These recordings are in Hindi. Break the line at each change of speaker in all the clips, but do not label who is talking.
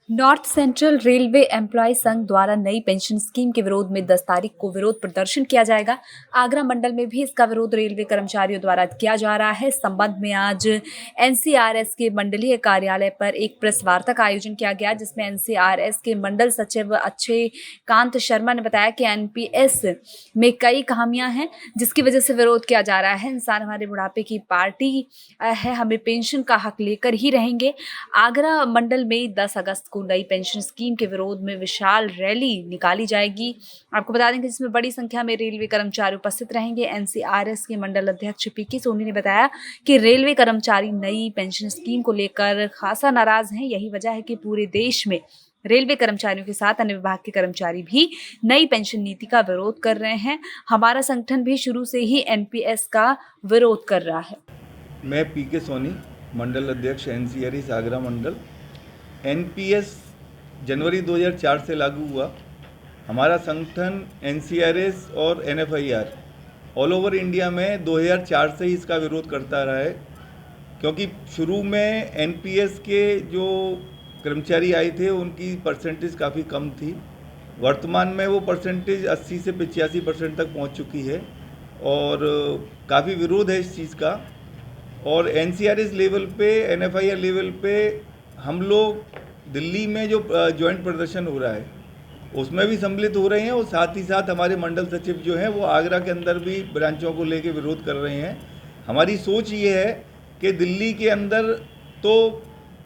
नॉर्थ सेंट्रल रेलवे एम्प्लॉय संघ द्वारा नई पेंशन स्कीम के विरोध में 10 तारीख को विरोध प्रदर्शन किया जाएगा। आगरा मंडल में भी इसका विरोध रेलवे कर्मचारियों द्वारा किया जा रहा है। इस संबंध में आज एनसीआरएस के मंडलीय कार्यालय पर एक प्रेस वार्ता का आयोजन किया गया, जिसमें एनसीआरएस के मंडल सचिव अक्षय कांत शर्मा ने बताया कि एनपीएस में कई खामियां हैं, जिसकी वजह से विरोध किया जा रहा है। इंसान हमारे बुढ़ापे की पार्टी है, हमें पेंशन का हक लेकर ही रहेंगे। आगरा मंडल में 10 अगस्त को नई पेंशन स्कीम के विरोध में विशाल रैली निकाली जाएगी। आपको बता दें कि जिसमें बड़ी संख्या में रेलवे कर्मचारी उपस्थित रहेंगे। एनसीआरएस के मंडल अध्यक्ष पीके सोनी ने बताया कि रेलवे कर्मचारी नई पेंशन स्कीम को लेकर खासा नाराज हैं। यही वजह है कि पूरे देश में रेलवे कर्मचारियों के साथ अन्य विभाग के कर्मचारी भी नई पेंशन नीति का विरोध कर रहे हैं। हमारा संगठन भी शुरू से ही एनपीएस का विरोध कर रहा है।
मैं पीके सोनी, मंडल अध्यक्ष एनसीआरएस आगरा मंडल। एनपीएस जनवरी 2004 से लागू हुआ। हमारा संगठन एनसीआरएस और एनएफआईआर ऑल ओवर इंडिया में 2004 से ही इसका विरोध करता रहा है, क्योंकि शुरू में एनपीएस के जो कर्मचारी आए थे उनकी परसेंटेज काफ़ी कम थी। वर्तमान में वो परसेंटेज 80 से 85% तक पहुंच चुकी है और काफ़ी विरोध है इस चीज़ का। और एनसीआरएस लेवल पे, एनएफआईआर लेवल पे हम लोग दिल्ली में जो जॉइंट प्रदर्शन हो रहा है उसमें भी सम्मिलित हो रहे हैं, और साथ ही साथ हमारे मंडल सचिव जो हैं वो आगरा के अंदर भी ब्रांचों को लेके विरोध कर रहे हैं। हमारी सोच ये है कि दिल्ली के अंदर तो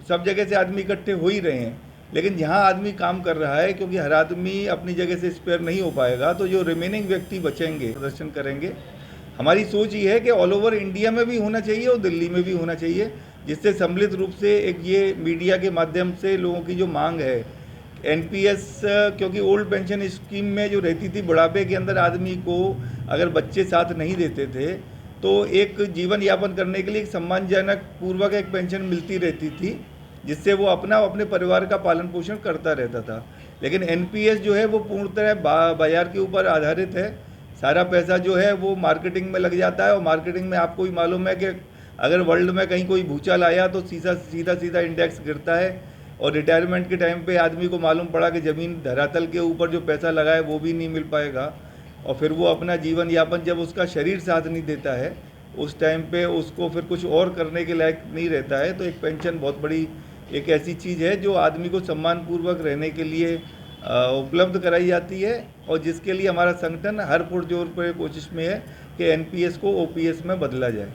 सब जगह से आदमी इकट्ठे हो ही रहे हैं, लेकिन जहाँ आदमी काम कर रहा है, क्योंकि हर आदमी अपनी जगह से स्पेयर नहीं हो पाएगा, तो जो रिमेनिंग व्यक्ति बचेंगे प्रदर्शन करेंगे। हमारी सोच ये है कि ऑल ओवर इंडिया में भी होना चाहिए और दिल्ली में भी होना चाहिए, जिससे सम्मिलित रूप से एक ये मीडिया के माध्यम से लोगों की जो मांग है एनपीएस, क्योंकि ओल्ड पेंशन स्कीम में जो रहती थी, बुढ़ापे के अंदर आदमी को अगर बच्चे साथ नहीं देते थे तो एक जीवन यापन करने के लिए एक सम्मानजनक पूर्वक एक पेंशन मिलती रहती थी, जिससे वो अपने परिवार का पालन पोषण करता रहता था। लेकिन एनपीएस जो है वो पूर्णतः बाजार के ऊपर आधारित है। सारा पैसा जो है वो मार्केटिंग में लग जाता है, और मार्केटिंग में आपको भी मालूम है कि अगर वर्ल्ड में कहीं कोई भूचाल आया तो सीधा इंडेक्स गिरता है, और रिटायरमेंट के टाइम पे आदमी को मालूम पड़ा कि ज़मीन धरातल के ऊपर जो पैसा लगा है वो भी नहीं मिल पाएगा, और फिर वो अपना जीवन यापन, जब उसका शरीर साथ नहीं देता है उस टाइम पे उसको फिर कुछ और करने के लायक नहीं रहता है। तो एक पेंशन बहुत बड़ी एक ऐसी चीज़ है जो आदमी को सम्मानपूर्वक रहने के लिए उपलब्ध कराई जाती है, और जिसके लिए हमारा संगठन हर पुरजोर पर कोशिश में है कि एनपीएस को ओपीएस में बदला जाए।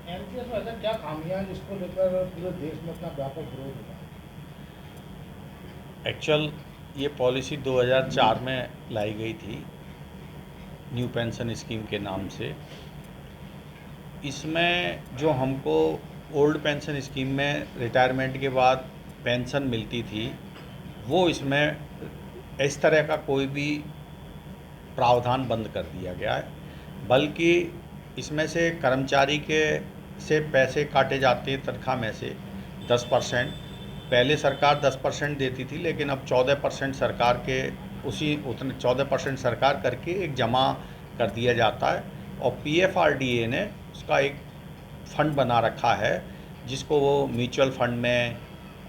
एनपीएस में ऐसा क्या खामियां हैं जिसको लेकर पूरे देश में इतना व्यापक विरोध हो रहा है?
एक्चुअल ये पॉलिसी 2004 में लाई गई थी न्यू पेंशन स्कीम के नाम से। इसमें जो हमको ओल्ड पेंशन स्कीम में रिटायरमेंट के बाद पेंशन मिलती थी, वो इसमें इस तरह का कोई भी प्रावधान बंद कर दिया गया है, बल्कि इसमें से कर्मचारी के से पैसे काटे जाते हैं तनख्वाह में से 10%। पहले सरकार 10% देती थी, लेकिन अब 14% सरकार के उतने 14% सरकार करके एक जमा कर दिया जाता है, और पीएफआरडीए ने उसका एक फ़ंड बना रखा है जिसको वो म्यूचुअल फंड में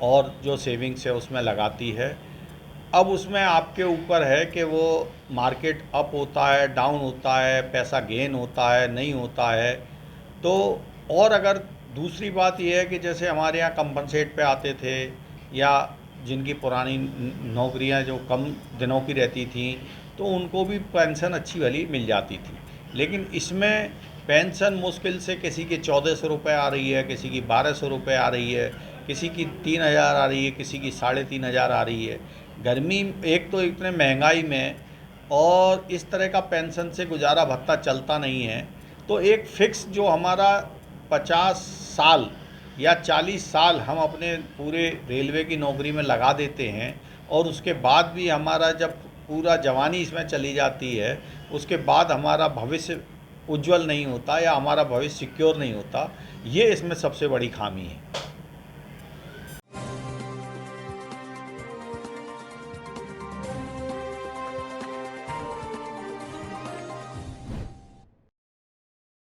और जो सेविंग्स है उसमें लगाती है। अब उसमें आपके ऊपर है कि वो मार्केट अप होता है, डाउन होता है, पैसा गेन होता है, नहीं होता है। तो और अगर दूसरी बात यह है कि जैसे हमारे यहाँ कंपनसेट पे आते थे, या जिनकी पुरानी नौकरियाँ जो कम दिनों की रहती थी, तो उनको भी पेंशन अच्छी वाली मिल जाती थी। लेकिन इसमें पेंशन मुश्किल से किसी की 1400 रुपये आ रही है, किसी की 1200 रुपये आ रही है, किसी की 3000 आ रही है, किसी की 3500 आ रही है। गर्मी एक तो इतने महंगाई में, और इस तरह का पेंशन से गुजारा भत्ता चलता नहीं है। तो एक फ़िक्स जो हमारा 50 साल या 40 साल हम अपने पूरे रेलवे की नौकरी में लगा देते हैं, और उसके बाद भी हमारा जब पूरा जवानी इसमें चली जाती है, उसके बाद हमारा भविष्य उज्जवल नहीं होता या हमारा भविष्य सिक्योर नहीं होता। ये इसमें सबसे बड़ी खामी है।